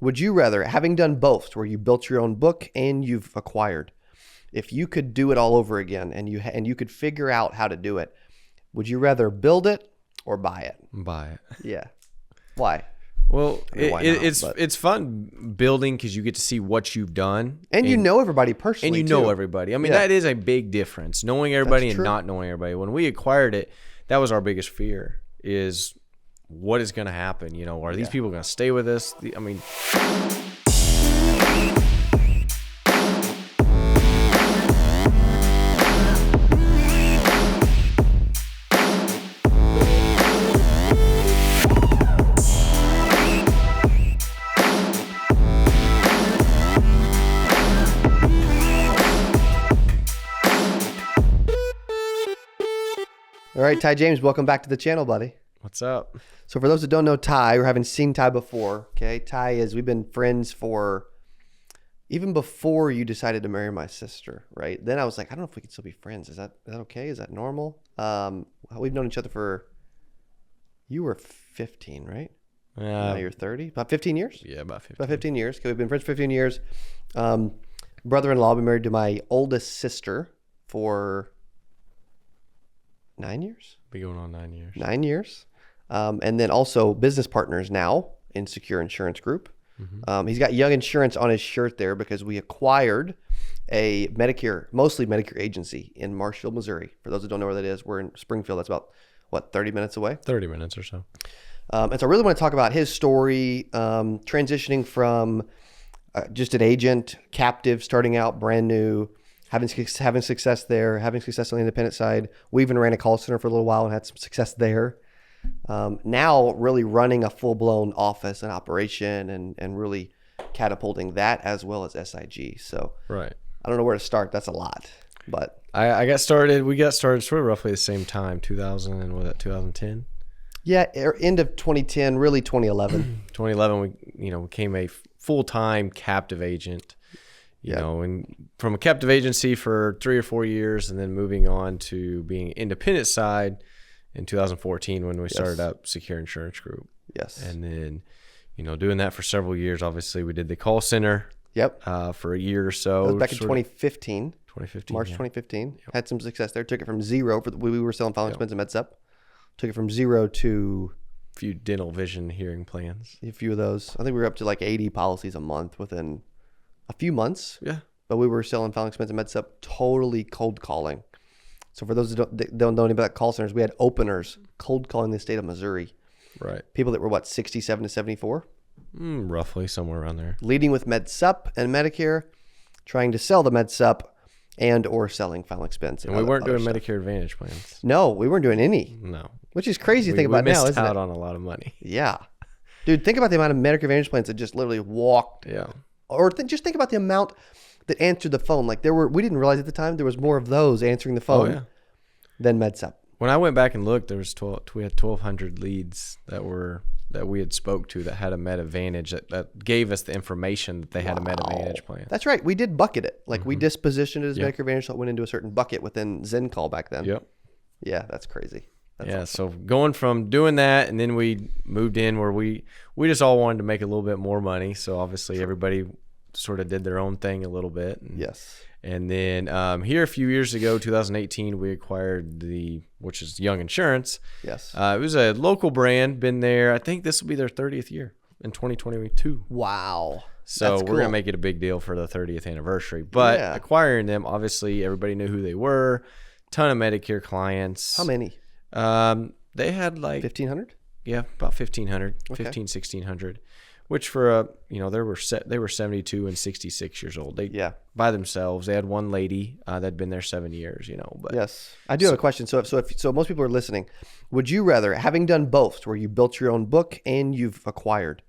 Would you rather, having done both, where you built your own book and you've acquired, if you could do it all over again and you could figure out how to do it, would you rather build it or buy it? Buy it. Yeah. Why? Well, I mean, why not? it's fun building because you get to see what you've done. And you know everybody personally, and you know everybody. I mean, that is a big difference, knowing everybody and not knowing everybody. When we acquired it, that was our biggest fear, is what is going to happen? You know, are these people going to stay with us? I mean... All right, Ty James, welcome back to the channel, buddy. What's up? So for those that don't know Ty or haven't seen Ty before, okay, Ty is, we've been friends for, even before you decided to marry my sister, right? Then I was like, I don't know if we can still be friends. Is that okay? Is that normal? We've known each other for, you were 15, right? Now you're 30? About 15 years? Yeah, about 15. About 15 years. Okay, we've been friends for 15 years. Brother-in-law, been married to my oldest sister for 9 years? Be going on 9 years. 9 years. And then also business partners now in Secure Insurance Group. Mm-hmm. He's got Young Insurance on his shirt there because we acquired a Medicare, mostly Medicare agency in Marshfield, Missouri. For those that don't know where that is, we're in Springfield. That's about, 30 minutes away? 30 minutes or so. And so I really want to talk about his story, transitioning from just an agent, captive, starting out brand new, having success there, having success on the independent side. We even ran a call center for a little while and had some success there. Now really running a full-blown office and operation and really catapulting that as well as SIG. So right. I don't know where to start. That's a lot. But we got started sort of roughly the same time, 2010? Yeah, end of 2010, really 2011. 2011, we became a full-time captive agent. You know, and from a captive agency for 3 or 4 years, and then moving on to being independent side in 2014 when we started up Secure Insurance Group. Yes. And then, doing that for several years. Obviously, we did the call center. Yep. For a year or so. That was back in 2015. 2015. March 2015. Yep. Had some success there. Took it from zero. We were selling filing expense and MedSup. Took it from zero to a few dental, vision, hearing plans. A few of those. I think we were up to like 80 policies a month within a few months. Yeah. But we were selling filing expense and MedSup, totally cold calling. So for those that don't know anything about call centers, we had openers cold calling the state of Missouri. Right. People that were 67 to 74? Roughly somewhere around there. Leading with MedSup and Medicare, trying to sell the MedSup and or selling filing expense. And we weren't doing Medicare Advantage plans. No, we weren't doing any. No. Which is crazy to think about now, isn't it? We missed out on a lot of money. Yeah. Dude, think about the amount of Medicare Advantage plans that just literally walked. Yeah. Or just think about the amount that answered the phone. Like we didn't realize at the time there was more of those answering the phone than MedSup. When I went back and looked, we had 1,200 leads that we had spoke to that had a Med Advantage that gave us the information that they had a Med Advantage plan. That's right. We did bucket it. Like we dispositioned it as Medicare Advantage, so it went into a certain bucket within ZenCall back then. Yep. Yeah, that's crazy. That's awesome. So going from doing that, and then we moved in where we just all wanted to make a little bit more money. So obviously everybody sort of did their own thing a little bit. Yes. And then here a few years ago, 2018, we acquired which is Young Insurance. Yes. It was a local brand, been there. I think this will be their 30th year in 2022. Wow. So we're going to make it a big deal for the 30th anniversary. But acquiring them, obviously everybody knew who they were. Ton of Medicare clients. How many? They had like 1,500. Yeah, about 1,500, 1,600, which for they were 72 and 66 years old. By themselves. They had one lady that'd been there 7 years. But yes, I do have a question. So most people are listening. Would you rather, having done both, where you built your own book and you've acquired,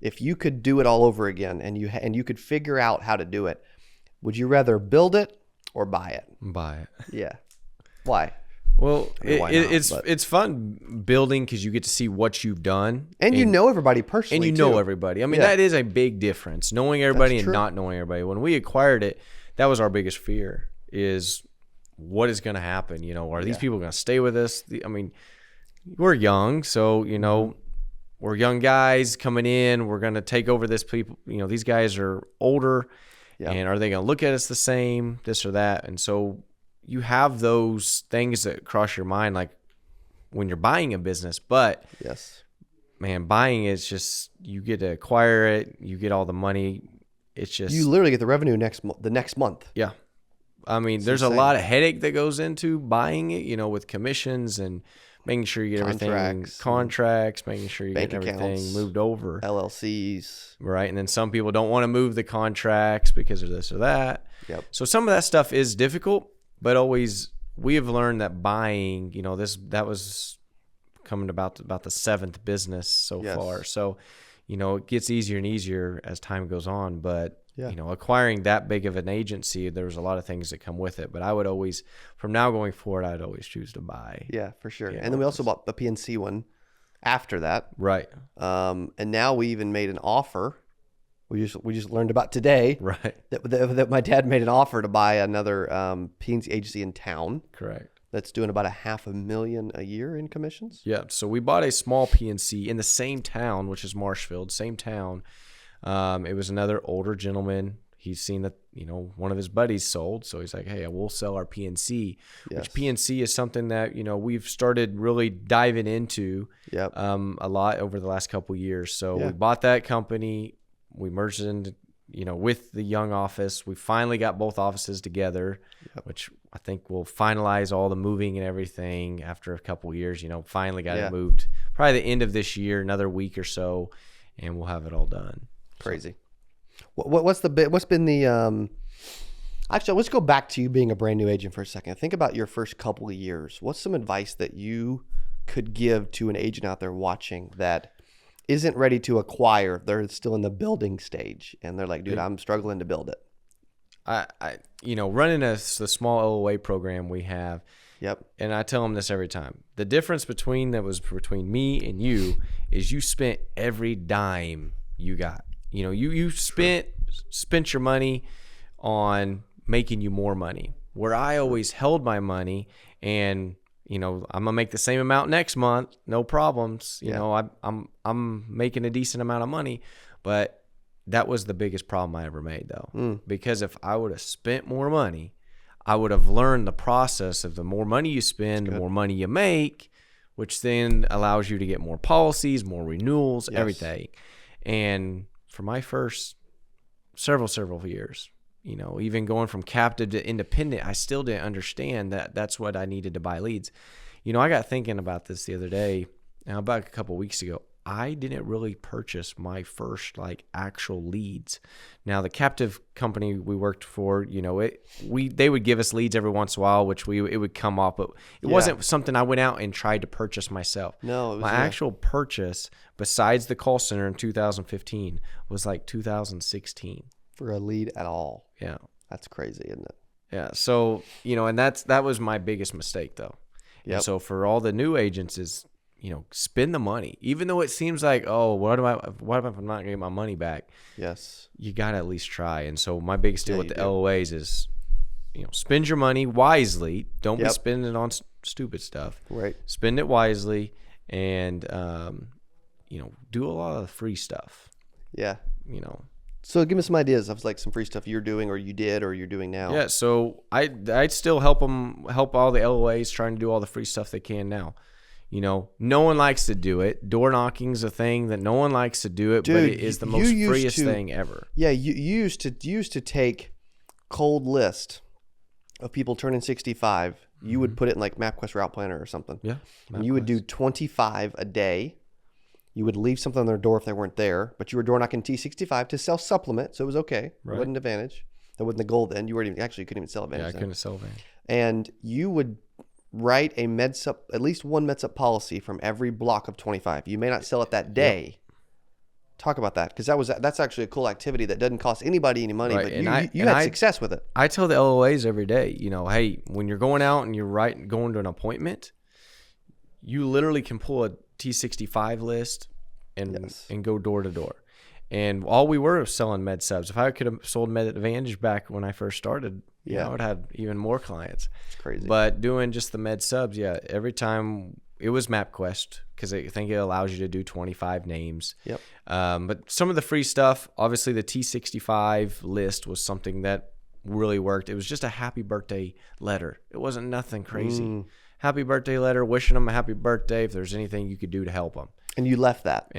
if you could do it all over again and you could figure out how to do it, would you rather build it or buy it? Buy it. Yeah. Why? Well, it's fun building because you get to see what you've done. And you know everybody personally, everybody. I mean, that is a big difference, knowing everybody and not knowing everybody. When we acquired it, that was our biggest fear, is what is going to happen? Are these people going to stay with us? I mean, we're young, so, we're young guys coming in. We're going to take over this people. These guys are older, and are they going to look at us the same, this or that? And so you have those things that cross your mind, like when you're buying a business. But yes, man, buying is just, you get to acquire it. You get all the money. It's just, you literally get the revenue the next month. Yeah. I mean, there's insane. a lot of headache that goes into buying it, with commissions and making sure you get contracts, making sure you get everything moved over. LLCs. Right. And then some people don't want to move the contracts because of this or that. Yep. So some of that stuff is difficult, but always we have learned that buying, that was coming about the 7th business so far. So, it gets easier and easier as time goes on, but acquiring that big of an agency, there's a lot of things that come with it. But I would always, from now going forward, I'd always choose to buy. Yeah, for sure. And then we also bought the PNC one after that. Right. And now we even made an offer. We just learned about today. Right. That my dad made an offer to buy another PNC agency in town. Correct. That's doing about $500,000 a year in commissions. Yeah. So we bought a small PNC in the same town, which is Marshfield, same town. It was another older gentleman. He's seen that, one of his buddies sold. So he's like, hey, we'll sell our PNC, which PNC is something that, we've started really diving into a lot over the last couple of years. So we bought that company. We merged it into, with the young office. We finally got both offices together, which I think we'll finalize all the moving and everything after a couple of years, finally got it moved probably the end of this year, another week or so, and we'll have it all done. Crazy. What's been the actually, let's go back to you being a brand new agent for a second. Think about your first couple of years. What's some advice that you could give to an agent out there watching that isn't ready to acquire? They're still in the building stage and they're like, dude, I'm struggling to build it. Running the small LOA program we have. Yep. And I tell them this every time. The difference between me and you is you spent every dime you got. You spent your money on making you more money. Where I always held my money and, I'm going to make the same amount next month, no problems. I'm making a decent amount of money, but that was the biggest problem I ever made though. Because if I would have spent more money, I would have learned the process of the more money you spend, the more money you make, which then allows you to get more policies, more renewals, everything. And for my first several years, even going from captive to independent, I still didn't understand that that's what I needed to buy leads. I got thinking about this the other day, about a couple of weeks ago. I didn't really purchase my first actual leads. Now the captive company we worked for, they would give us leads every once in a while, which it would come up, but it wasn't something I went out and tried to purchase myself. No, it was my actual purchase besides the call center in 2015 was 2016 for a lead at all. Yeah, that's crazy, isn't it? Yeah. So and that was my biggest mistake though. Yeah. So for all the new agents is, spend the money, even though it seems like, oh, what if I'm not gonna get my money back? Yes. You got to at least try. And so my biggest deal with the LOAs is, spend your money wisely. Don't be spending it on stupid stuff. Right. Spend it wisely and, do a lot of free stuff. Yeah. So give me some ideas of some free stuff you're doing or you did or you're doing now. Yeah. So I'd still help all the LOAs trying to do all the free stuff they can now. No one likes to do it. Door knocking is a thing that no one likes to do it, dude, but it is the most freest thing ever. Yeah, you used to take cold list of people turning 65. You would put it in MapQuest Route Planner or something. Yeah. And you would do 25 a day. You would leave something on their door if they weren't there, but you were door knocking T65 to sell supplement, so it was okay. Right. It wasn't Advantage. That wasn't the goal then. You couldn't even sell Advantage. Yeah, I couldn't sell Advantage. And you would write a MedSup, at least one MedSup policy from every block of 25. You may not sell it that day. Yep. Talk about that, because that's actually a cool activity that doesn't cost anybody any money, right. But you had success with it. I tell the LOAs every day, hey, when you're going out and you're going to an appointment, you literally can pull a T65 list and go door to door. And all we were selling med subs. If I could have sold Med Advantage back when I first started, I would have had even more clients. It's crazy. But doing just the med subs, every time it was MapQuest because I think it allows you to do 25 names. Yep. But some of the free stuff, obviously the T65 list was something that really worked. It was just a happy birthday letter. It wasn't nothing crazy. Happy birthday letter, wishing them a happy birthday. If there's anything you could do to help them. And you left that.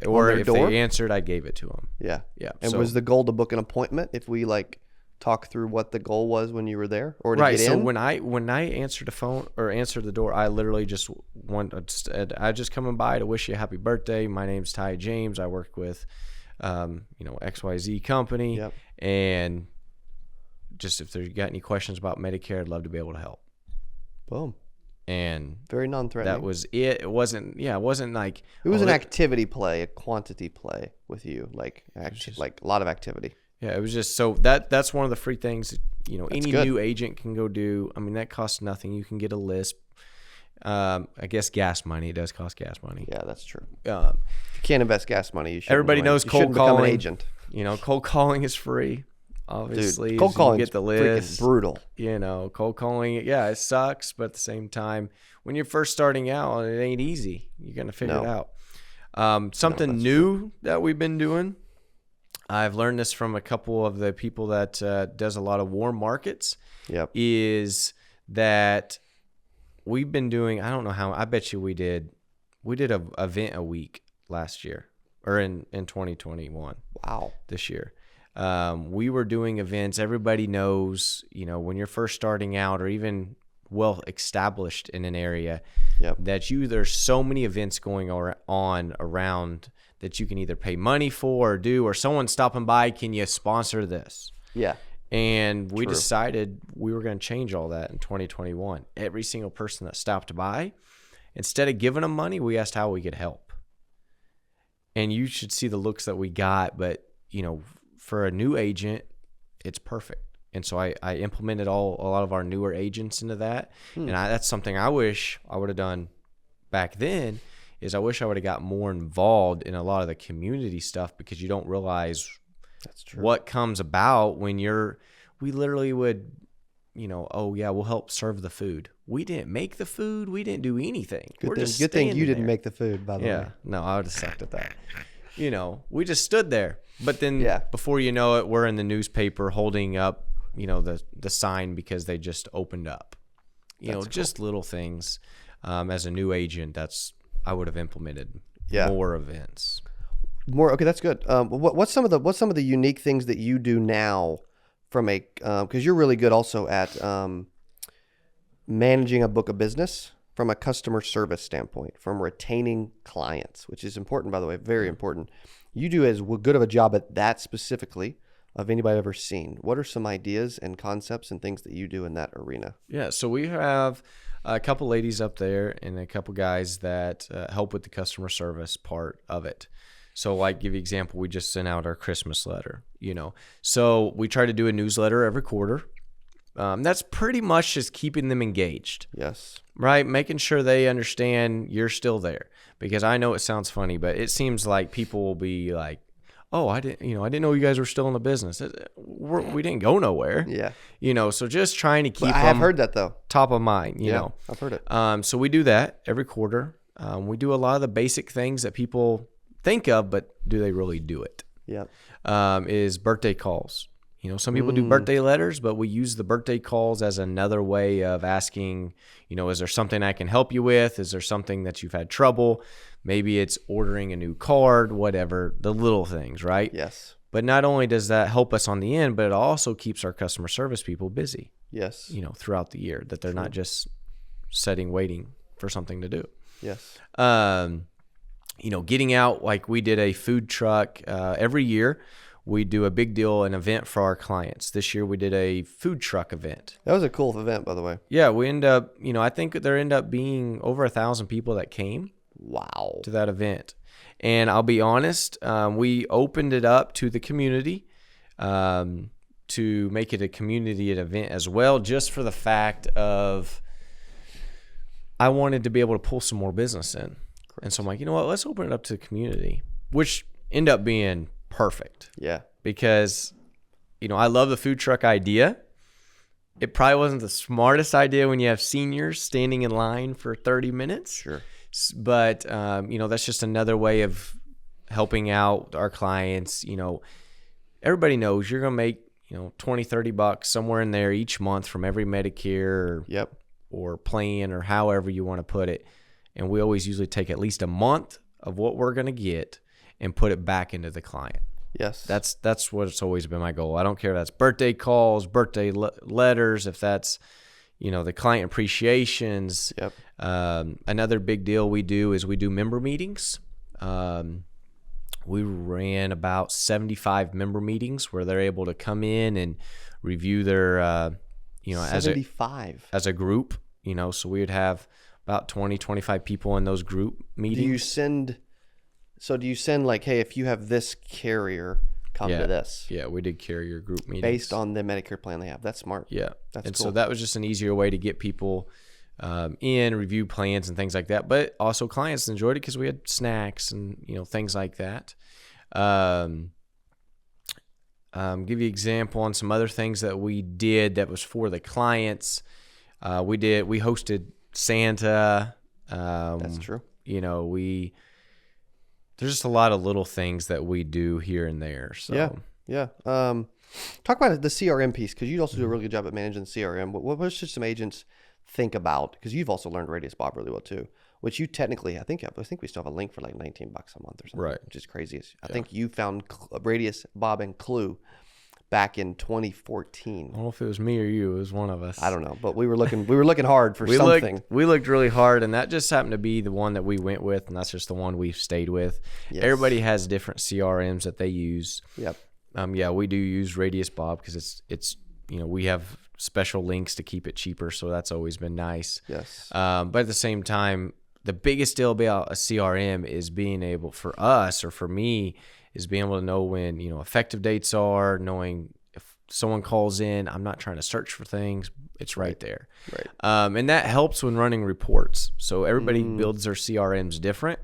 Or if door? they answered, I gave it to them. Yeah. Yeah. And was the goal to book an appointment if we like talk through what the goal was when you were there or to get in? So when I answered the phone or answered the door, I literally just I just coming by to wish you a happy birthday. My name's Ty James. I work with XYZ company. Yep. And just if you got any questions about Medicare, I'd love to be able to help. Boom. And very non-threatening. That was it. It wasn't like it was an activity play, a quantity play with you, like like a lot of activity. Yeah, it was just so that's one of the free things, any good. new agent can go do. I mean, that costs nothing. You can get a list. I guess gas money. It does cost gas money. Yeah, that's true. If you can't invest gas money, you should. Everybody knows cold calling. Become an agent. Cold calling is free. Obviously, dude, cold calling get the list. Brutal. Cold calling. Yeah, it sucks, but at the same time, when you're first starting out, it ain't easy. You're gonna figure it out. Something new that we've been doing. I've learned this from a couple of the people that does a lot of warm markets. Yep. Is that we've been doing? I don't know how. I bet you we did an event a week last year or in 2021. Wow. This year. We were doing events. Everybody knows, when you're first starting out or even well established in an area, that there's so many events going on around that you can either pay money for or do, or someone stopping by, can you sponsor this? Yeah. And we decided we were going to change all that in 2021. Every single person that stopped by, instead of giving them money, we asked how we could help. And you should see the looks that we got, but for a new agent, it's perfect. And so I implemented a lot of our newer agents into that. And that's something I wish I would have done back then, is I wish I would have got more involved in a lot of the community stuff, because you don't realize what comes about when we literally would, we'll help serve the food. We didn't make the food. We didn't do anything. Good thing you didn't make the food, by the way. Yeah, no, I would have sucked at that. We just stood there. But then before you know it, we're in the newspaper holding up, the sign because they just opened up. Just little things. As a new agent, I would have implemented more events. Okay, that's good. What's some of the unique things that you do now from because you're really good also at managing a book of business from a customer service standpoint, from retaining clients, which is important, by the way, very important. You do as good of a job at that specifically of anybody I've ever seen. What are some ideas and concepts and things that you do in that arena? Yeah, so we have a couple ladies up there and a couple guys that help with the customer service part of it. So like, give you an example, we just sent out our Christmas letter, So we try to do a newsletter every quarter. That's pretty much just keeping them engaged. Yes. Right? Making sure they understand you're still there. Because I know it sounds funny, but it seems like people will be like, oh, I didn't know you guys were still in the business. We didn't go nowhere. Yeah. So just trying to keep I have heard that though. Top of mind, you know. I've heard it. So we do that every quarter. We do a lot of the basic things that people think of, but do they really do it? Yeah. Is birthday calls. Some people do birthday letters, but we use the birthday calls as another way of asking, is there something I can help you with? Is there something that you've had trouble? Maybe it's ordering a new card, whatever, the little things, right? Yes. But not only does that help us on the end, but it also keeps our customer service people busy. Yes. Throughout the year, that they're not just waiting for something to do. Yes. Getting out, like we did a food truck every year. We do a big deal, an event for our clients. This year we did a food truck event. That was a cool event, by the way. Yeah, we end up, I think there ended up being over 1,000 people that came. Wow. To that event. And I'll be honest, we opened it up to the community to make it a community event as well, just for the fact of I wanted to be able to pull some more business in. Correct. And so I'm like, you know what, let's open it up to the community, which ended up being perfect. Yeah. Because, I love the food truck idea, it probably wasn't the smartest idea when you have seniors standing in line for 30 minutes. Sure. But, that's just another way of helping out our clients. Everybody knows you're going to make, $20-$30 somewhere in there each month from every Medicare or plan or however you want to put it. And we always usually take at least a month of what we're going to get and put it back into the client. Yes. That's what it's always been my goal. I don't care if that's birthday calls, birthday letters, if that's, the client appreciations. Yep. Another big deal we do is we do member meetings. We ran about 75 member meetings where they're able to come in and review their, 75 as a group, so we would have about 20, 25 people in those group meetings. Do you send like, hey, if you have this carrier, come to this? Yeah, we did carrier group meetings. Based on the Medicare plan they have. That's smart. Yeah. That's cool. So that was just an easier way to get people in, review plans and things like that. But also clients enjoyed it because we had snacks and, things like that. Give you an example on some other things that we did that was for the clients. We hosted Santa. That's true. There's just a lot of little things that we do here and there. So yeah. Talk about the CRM piece, because you also do a really good job at managing the CRM. What should some agents think about? Because you've also learned Radius Bob really well too, which you technically, I think we still have a link for like $19 a month or something, right? Which is crazy. I think you found Radius Bob and Clue back in 2014. I don't know if it was me or you. It was one of us. I don't know, but we were looking hard for something. We looked really hard, and that just happened to be the one that we went with, and that's just the one we've stayed with. Yes. Everybody has different CRMs that they use. Yep. We do use Radius Bob because it's we have special links to keep it cheaper, so that's always been nice. Yes. But at the same time, the biggest deal about a CRM is being able, for us or for me, is being able to know when, effective dates are, knowing if someone calls in, I'm not trying to search for things. It's right there. Right. And that helps when running reports. So everybody builds their CRMs different.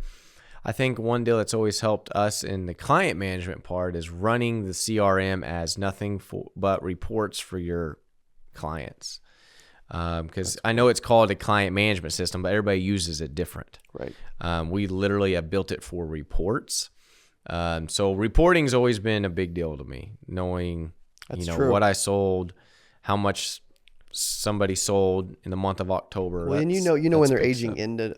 I think one deal that's always helped us in the client management part is running the CRM as nothing but reports for your clients. Because I know it's called a client management system, but everybody uses it different. Right. We literally have built it for reports. So reporting's always been a big deal to me, knowing true. What I sold, how much somebody sold in the month of October. Well, and when they're aging into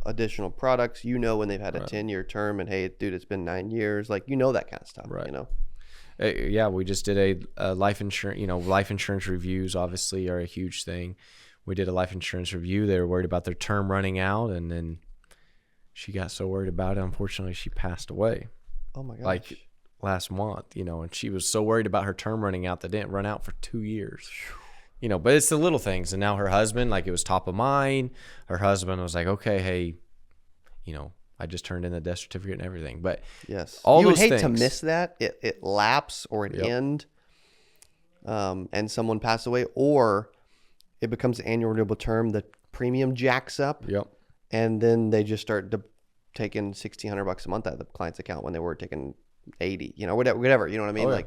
additional products, when they've had a 10-year term, and hey, dude, it's been 9 years, like that kind of stuff. Right. We just did a life insurance. Life insurance reviews obviously are a huge thing. We did a life insurance review. They were worried about their term running out, and then she got so worried about it, unfortunately, she passed away. Oh my gosh. Like last month, and she was so worried about her term running out that didn't run out for 2 years. But it's the little things. And now her husband, like, it was top of mind. Her husband was like, okay, hey, I just turned in the death certificate and everything. But yes, all you would those hate things, to miss that. It lapse or it end, and someone passed away, or it becomes an annual renewable term. The premium jacks up. Yep. And then they just start taking $1,600 a month out of the client's account when they were taking 80. Whatever. You know what I mean? Oh, yeah. Like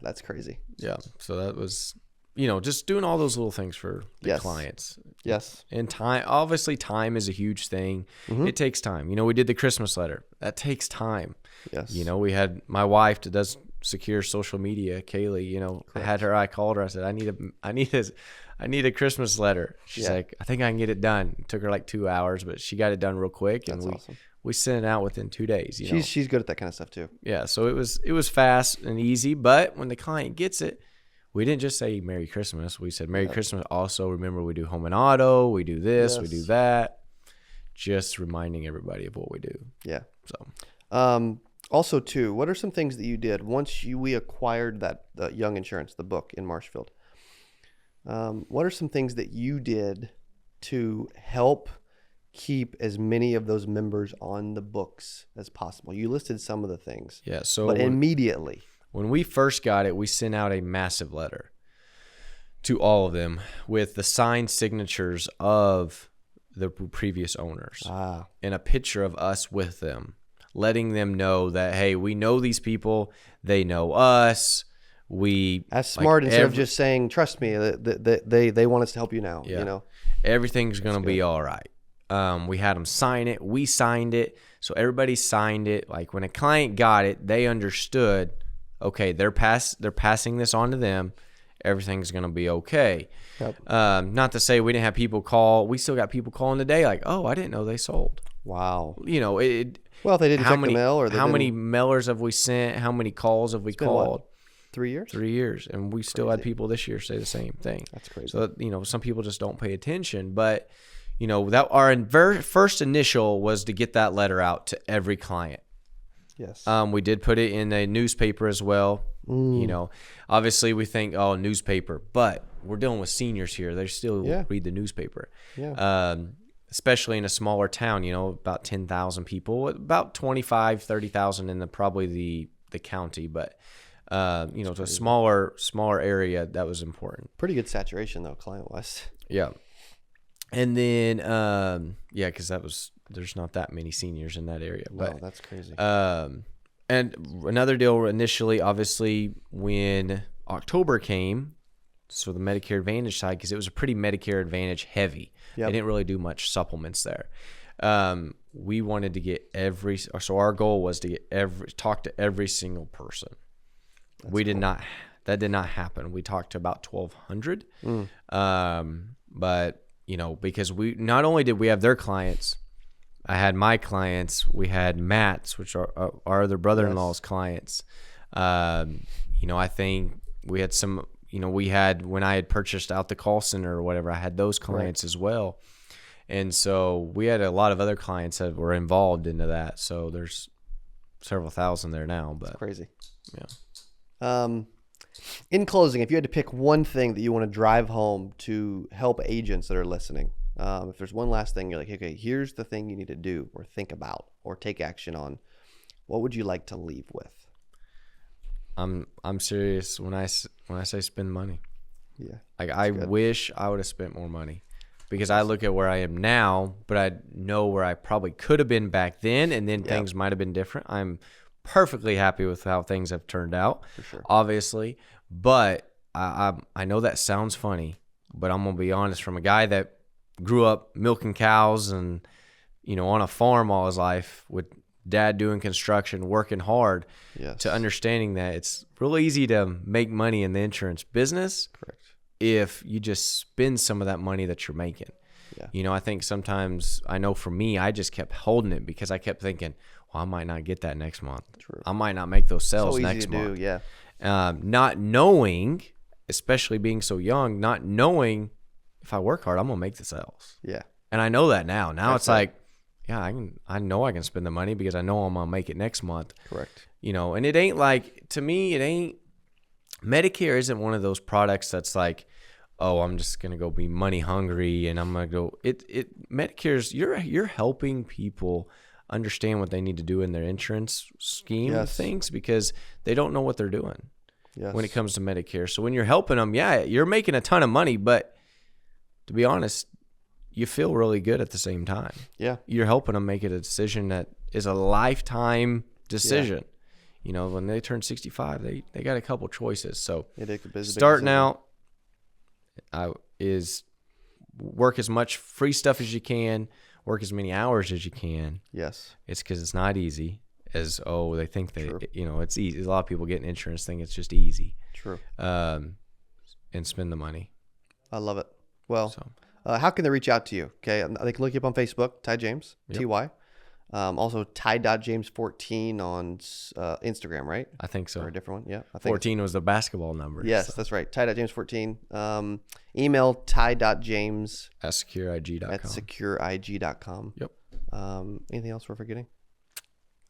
that's crazy. Yeah. So that was, just doing all those little things for the clients. Yes. And time, obviously time is a huge thing. Mm-hmm. It takes time. We did the Christmas letter. That takes time. Yes. We had my wife that does secure social media, Kaylee, I called her. I said, I need a Christmas letter. She's like, I think I can get it done. It took her like 2 hours, but she got it done real quick. That's awesome. We sent it out within 2 days. She's good at that kind of stuff too. Yeah. So it was fast and easy, but when the client gets it, we didn't just say Merry Christmas. We said Merry Christmas. Also, remember, we do home and auto. We do this. We do that. Just reminding everybody of what we do. Yeah. So, also too, what are some things that you did once we acquired the Young Insurance, the book in Marshfield? What are some things that you did to help keep as many of those members on the books as possible? You listed some of the things. Yeah. So, but immediately. When we first got it, we sent out a massive letter to all of them with the signed signatures of the previous owners and a picture of us with them, letting them know that, hey, we know these people, they know us, we As smart instead of just saying, trust me, they want us to help you now. Yeah. You know, everything's going to be all right. We had them sign it. We signed it. So everybody signed it. Like when a client got it, they understood, okay, they're passing this on to them. Everything's going to be okay. Yep. Not to say we didn't have people call. We still got people calling today like, oh, I didn't know they sold. Wow. You know, well, if they didn't check the mail, or how many mailers have we sent? How many calls have we called? 3 years? 3 years. And we still had people this year say the same thing. That's crazy. So, you know, some people just don't pay attention. But, you know, that our very first initial was to get that letter out to every client. Yes. We did put it in a newspaper as well. You know, obviously we think, oh, newspaper. But we're dealing with seniors here. They still read the newspaper. Yeah. Especially in a smaller town, you know, about 10,000 people, about 25, 30,000 in probably the county. But, you know, to a smaller area, that was important. Pretty good saturation, though, client-wise. Yeah. And then, because there's not that many seniors in that area. No, that's crazy. And another deal initially, obviously, when October came, so the Medicare Advantage side, because it was a pretty Medicare Advantage heavy. Yep. They didn't really do much supplements there. We wanted to get so our goal was to get talk to every single person. That did not happen. We talked to about 1,200. But, you know, because we not only did we have their clients, I had my clients, we had Matt's, which are our other brother-in-law's clients. You know, I think we had some, you know, when I had purchased out the call center or whatever, I had those clients as well. And so we had a lot of other clients that were involved into that. So there's several thousand there now, but that's crazy. Yeah. In closing, if you had to pick one thing that you want to drive home to help agents that are listening, if there's one last thing you're like, okay, here's the thing you need to do or think about or take action on, what would you like to leave with? I'm serious when I say spend money. Yeah. Like I wish I would have spent more money, because I look at where I am now, but I know where I probably could have been back then, and then things might have been different. I'm perfectly happy with how things have turned out, for sure, obviously. But I know that sounds funny, but I'm gonna be honest. From a guy that grew up milking cows and, you know, on a farm all his life with dad doing construction, working hard, to understanding that it's real easy to make money in the insurance business. Correct. If you just spend some of that money that you're making. Yeah. You know, I think sometimes, I know for me, I just kept holding it because I kept thinking, well, I might not get that next month. True. I might not make those sales next month. Yeah. Not knowing, especially being so young, not knowing if I work hard, I'm going to make the sales. Yeah. And I know that now. Now That's it's like, yeah, I know I can spend the money because I know I'm going to make it next month. Correct. You know, and it ain't like, to me, Medicare isn't one of those products that's like, oh, I'm just going to go be money hungry and I'm going to go. Medicare's, you're helping people understand what they need to do in their insurance scheme of things, because they don't know what they're doing when it comes to Medicare. So when you're helping them, you're making a ton of money, but to be honest, you feel really good at the same time. Yeah. You're helping them make a decision that is a lifetime decision. Yeah. You know, when they turn 65, they got a couple choices. So starting out is work as much free stuff as you can, work as many hours as you can. Yes. It's because it's not easy as, they think it's easy. A lot of people getting insurance think it's just easy. True. And spend the money. I love it. Well, how can they reach out to you? Okay. They can look you up on Facebook, Ty James, TY. Also Ty.James14 on Instagram, right? I think so. Or a different one? Yeah. I think 14 was the basketball number. Yes, so. That's right. Ty.James14. Email Ty.James at secureig.com. Yep. Anything else we're forgetting?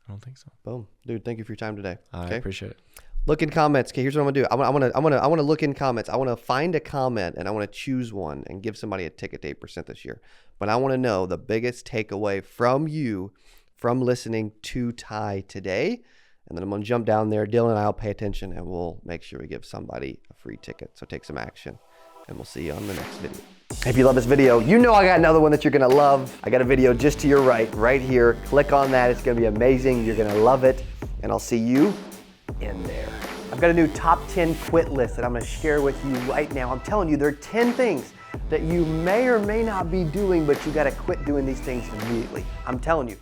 I don't think so. Boom. Dude, thank you for your time today. I appreciate it. Look in comments. Okay, here's what I'm gonna do. I want to look in comments. I want to find a comment and I want to choose one and give somebody a ticket to 8% this year. But I want to know the biggest takeaway from you from listening to Ty today. And then I'm gonna jump down there. Dylan and I'll pay attention and we'll make sure we give somebody a free ticket. So take some action. And we'll see you on the next video. If you love this video, you know I got another one that you're gonna love. I got a video just to your right here. Click on that. It's gonna be amazing. You're gonna love it. And I'll see you in there. I've got a new top 10 quit list that I'm gonna share with you right now. I'm telling you, there are 10 things that you may or may not be doing, but you gotta quit doing these things immediately. I'm telling you,